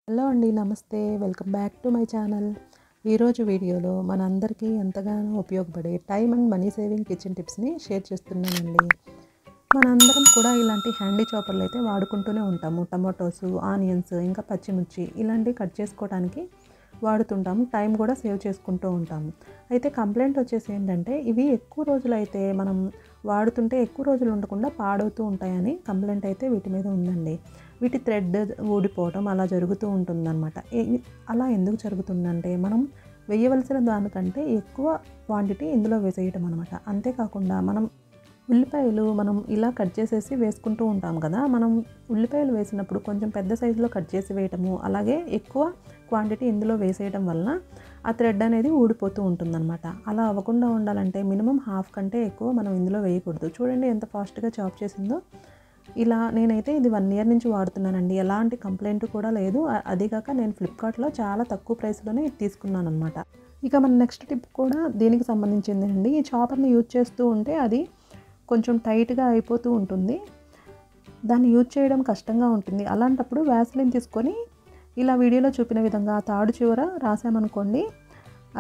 Hello అండి, నమస్తే. Welcome back to my channel. ఈరోజు వీడియోలో మనందరికీ ఎంతగానో ఉపయోగపడే time and money saving kitchen టిప్స్ని షేర్ చేస్తున్నానండి. మనందరం కూడా ఇలాంటి హ్యాండీ చాపర్లు అయితే వాడుకుంటూనే ఉంటాము. టమాటోస్, ఆనియన్స్, ఇంకా పచ్చిమిర్చి ఇలాంటివి కట్ చేసుకోవడానికి వాడుతుంటాము. టైం కూడా సేవ్ చేసుకుంటూ ఉంటాము. అయితే కంప్లైంట్ వచ్చేసి ఏంటంటే, ఇవి ఎక్కువ రోజులు అయితే మనం వాడుతుంటే ఎక్కువ రోజులు ఉండకుండా పాడవుతూ ఉంటాయని కంప్లైంట్ అయితే వీటి మీద ఉందండి. వీటి థ్రెడ్ ఊడిపోవడం అలా జరుగుతూ ఉంటుందన్నమాట. అలా ఎందుకు జరుగుతుందంటే, మనం వేయవలసిన దానికంటే ఎక్కువ క్వాంటిటీ ఇందులో వేసేయటం అనమాట. అంతేకాకుండా ఉల్లిపాయలు మనం ఇలా కట్ చేసేసి వేసుకుంటూ ఉంటాం కదా. మనం ఉల్లిపాయలు వేసినప్పుడు కొంచెం పెద్ద సైజులో కట్ చేసి వేయటము, అలాగే ఎక్కువ క్వాంటిటీ ఇందులో వేసేయటం వలన ఆ థ్రెడ్ అనేది ఊడిపోతూ ఉంటుందన్నమాట. అలా అవ్వకుండా ఉండాలంటే మినిమం హాఫ్ కంటే ఎక్కువ మనం ఇందులో వేయకూడదు. చూడండి ఎంత ఫాస్ట్గా చాప్ చేసిందో. ఇలా నేనైతే ఇది 1 ఇయర్ నుంచి వాడుతున్నానండి. ఎలాంటి కంప్లైంట్ కూడా లేదు. అదీగాక నేను ఫ్లిప్కార్ట్లో చాలా తక్కువ ప్రైస్లోనే ఇది తీసుకున్నాను అనమాట. ఇక మన నెక్స్ట్ టిప్ కూడా దీనికి సంబంధించిందేనండి. ఈ చాపర్ని యూజ్ చేస్తూ ఉంటే అది కొంచెం టైట్గా అయిపోతూ ఉంటుంది. దాన్ని యూజ్ చేయడం కష్టంగా ఉంటుంది. అలాంటప్పుడు వ్యాస్లిన్ తీసుకొని ఇలా వీడియోలో చూపిన విధంగా తాడు చివర రాసామనుకోండి,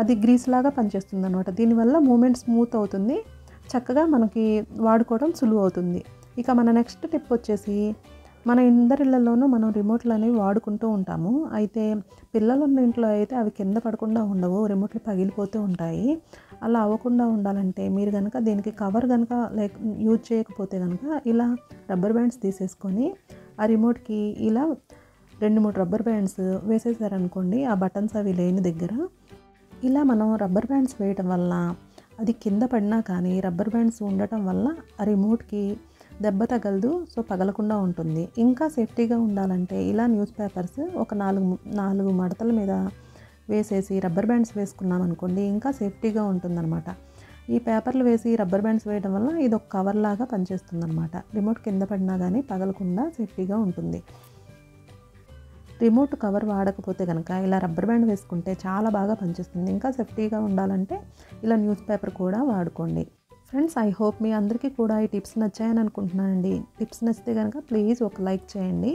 అది గ్రీస్ లాగా పనిచేస్తుంది అనమాట. దీనివల్ల మూమెంట్ స్మూత్ అవుతుంది. చక్కగా మనకి వాడుకోవడం సులువు అవుతుంది. ఇక మన నెక్స్ట్ టిప్ వచ్చేసి, మన అందరిళ్లలోనూ మనం రిమోట్లు అనేవి వాడుకుంటూ ఉంటాము. అయితే పిల్లలున్న ఇంట్లో అయితే అవి కింద పడకుండా ఉండవు, రిమోట్లు పగిలిపోతూ ఉంటాయి. అలా అవ్వకుండా ఉండాలంటే మీరు కనుక దీనికి కవర్ కనుక యూజ్ చేయకపోతే కనుక ఇలా రబ్బర్ బ్యాండ్స్ తీసేసుకొని ఆ రిమోట్కి ఇలా 2-3 రబ్బర్ బ్యాండ్స్ వేసేసారనుకోండి, ఆ బటన్స్ అవి లేని దగ్గర ఇలా మనం రబ్బర్ బ్యాండ్స్ వేయటం వల్ల అది కింద పడినా కానీ రబ్బర్ బ్యాండ్స్ ఉండటం వల్ల ఆ రిమోట్కి దెబ్బ తగలదు. సో పగలకుండా ఉంటుంది. ఇంకా సేఫ్టీగా ఉండాలంటే ఇలా న్యూస్ పేపర్స్ ఒక 4 మడతల మీద వేసేసి రబ్బర్ బ్యాండ్స్ వేసుకున్నాం అనుకోండి, ఇంకా సేఫ్టీగా ఉంటుందన్నమాట. ఈ పేపర్లు వేసి రబ్బర్ బ్యాండ్స్ వేయడం వల్ల ఇది ఒక కవర్ లాగా పనిచేస్తుందన్నమాట. రిమోట్ కింద పడినా కానీ పగలకుండా సేఫ్టీగా ఉంటుంది. రిమోట్ కవర్ వాడకపోతే కనుక ఇలా రబ్బర్ బ్యాండ్ వేసుకుంటే చాలా బాగా పనిచేస్తుంది. ఇంకా సేఫ్టీగా ఉండాలంటే ఇలా న్యూస్ పేపర్ కూడా వాడుకోండి. ఫ్రెండ్స్, ఐ హోప్ మీ అందరికీ కూడా ఈ టిప్స్ నచ్చాయని అనుకుంటున్నానండి. టిప్స్ నచ్చితే కనుక ప్లీజ్ ఒక లైక్ చేయండి.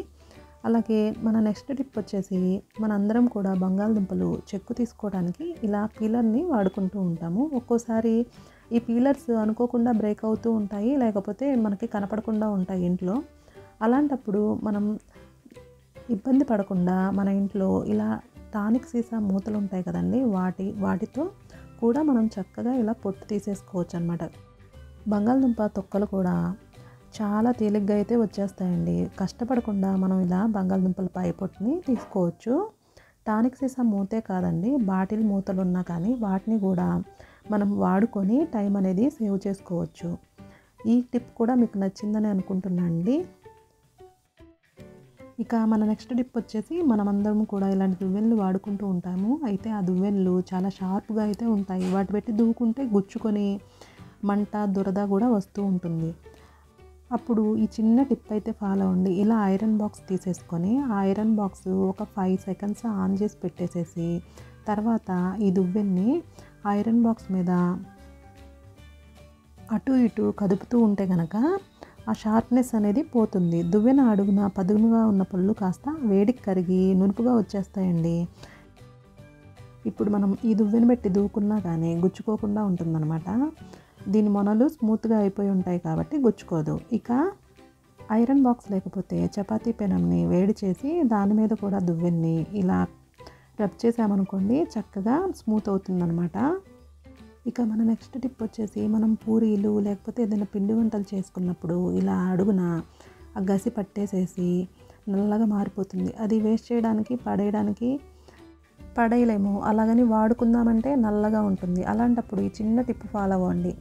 అలాగే మన నెక్స్ట్ టిప్ వచ్చేసి, మనందరం కూడా బంగాళదుంపలు చెక్కు తీసుకోవడానికి ఇలా పీలర్ని వాడుకుంటూ ఉంటాము. ఒక్కోసారి ఈ పీలర్స్ అనుకోకుండా బ్రేక్ అవుతూ ఉంటాయి, లేకపోతే మనకి కనపడకుండా ఉంటాయి ఇంట్లో. అలాంటప్పుడు మనం ఇబ్బంది పడకుండా మన ఇంట్లో ఇలా టానిక్ సీసా మూతలు ఉంటాయి కదండి, వాటితో కూడా మనం చక్కగా ఇలా పొట్టు తీసేసుకోవచ్చు అనమాట. బంగాళదుంప తొక్కలు కూడా చాలా తేలిగ్గా అయితే వచ్చేస్తాయండి. కష్టపడకుండా మనం ఇలా బంగాళదుంపల పై పొట్టుని తీసుకోవచ్చు. టానిక్ సీసా మూతే కాదండి, బాటిల్ మూతలు ఉన్నా కానీ వాటిని కూడా మనం వాడుకొని టైం అనేది సేవ్ చేసుకోవచ్చు. ఈ టిప్ కూడా మీకు నచ్చిందని అనుకుంటున్నాను అండి. ఇక మన నెక్స్ట్ టిప్ వచ్చేసి, మనమందరం కూడా ఇలాంటి దువ్వెనలు వాడుకుంటూ ఉంటాము. అయితే ఆ దువ్వెనలు చాలా షార్ప్గా అయితే ఉంటాయి. వాటి పెట్టి దువ్వుకుంటే గుచ్చుకొని మంట, దురద కూడా వస్తూ ఉంటుంది. అప్పుడు ఈ చిన్న టిప్ అయితే ఫాలో అవ్వండి. ఇలా ఐరన్ బాక్స్ తీసేసుకొని ఆ ఐరన్ బాక్స్ ఒక 5 సెకండ్స్ ఆన్ చేసి పెట్టేసేసి, తర్వాత ఈ దువ్వెన్ని ఐరన్ బాక్స్ మీద అటు ఇటు కదుపుతూ ఉంటే కనుక ఆ షార్ప్నెస్ అనేది పోతుంది. దువ్వెన అడుగున పదునుగా ఉన్న పళ్ళు కాస్త వేడికి కరిగి నునుపుగా వచ్చేస్తాయండి. ఇప్పుడు మనం ఈ దువ్వెన పెట్టి దువ్వుకున్నా కానీ గుచ్చుకోకుండా ఉంటుందన్నమాట. దీని మొనలు స్మూత్గా అయిపోయి ఉంటాయి కాబట్టి గుచ్చుకోదు. ఇక ఐరన్ బాక్స్ లేకపోతే చపాతీ పెనంని వేడి చేసి దాని మీద కూడా దువ్వెన్ని ఇలా రబ్ చేసామనుకోండి, చక్కగా స్మూత్ అవుతుందన్నమాట. ఇక మన నెక్స్ట్ టిప్ వచ్చేసి, మనం పూరీలు లేకపోతే ఏదైనా పిండి వంటలు చేసుకున్నప్పుడు ఇలా అడుగున ఆ గసి పట్టేసేసి నల్లగా మారిపోతుంది. అది వేస్ట్ చేయడానికి పడేయలేము. అలాగని వాడుకుందామంటే నల్లగా ఉంటుంది. అలాంటప్పుడు ఈ చిన్న టిప్ ఫాలో అవ్వండి.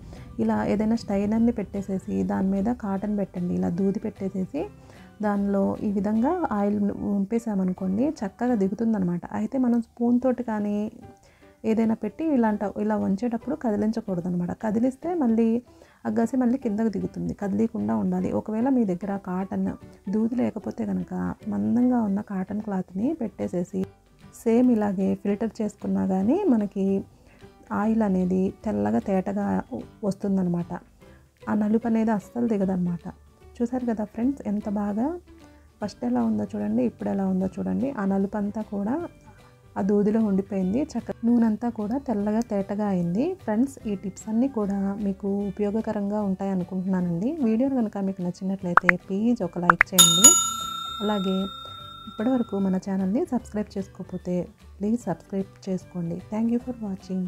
ఇలా ఏదైనా స్టైనర్ని పెట్టేసేసి దాని మీద కాటన్ పెట్టండి. ఇలా దూది పెట్టేసేసి దానిలో ఈ విధంగా ఆయిల్ ఉంపేసామనుకోండి, చక్కగా దిగుతుందనమాట. అయితే మనం స్పూన్ తోటి కానీ ఏదైనా పెట్టి ఇలా వంచేటప్పుడు కదిలించకూడదు అనమాట. కదిలిస్తే మళ్ళీ ఆ గసి మళ్ళీ కిందకు దిగుతుంది. కదిలీకుండా ఉండాలి. ఒకవేళ మీ దగ్గర కాటన్ దూది లేకపోతే కనుక మందంగా ఉన్న కాటన్ క్లాత్ని పెట్టేసేసి సేమ్ ఇలాగే ఫిల్టర్ చేసుకున్నా కానీ మనకి ఆయిల్ అనేది తెల్లగా తేటగా వస్తుందన్నమాట. ఆ నలుపు అనేది అస్సలు దిగదనమాట. చూసారు కదా ఫ్రెండ్స్, ఎంత బాగా ఫస్ట్ ఎలా ఉందో చూడండి, ఇప్పుడు ఎలా ఉందో చూడండి. ఆ నలుపంతా కూడా ఆ దూదిలో ఉండిపోయింది. నూనె అంతా కూడా తెల్లగా తేటగా అయింది. ఫ్రెండ్స్, ఈ టిప్స్ అన్నీ కూడా మీకు ఉపయోగకరంగా ఉంటాయి అనుకుంటున్నానండి. వీడియో కనుక మీకు నచ్చినట్లయితే ప్లీజ్ ఒక లైక్ చేయండి. అలాగే ఇప్పటివరకు మన ఛానల్ని సబ్స్క్రైబ్ చేసుకోకపోతే ప్లీజ్ సబ్స్క్రైబ్ చేసుకోండి. Thank you for watching.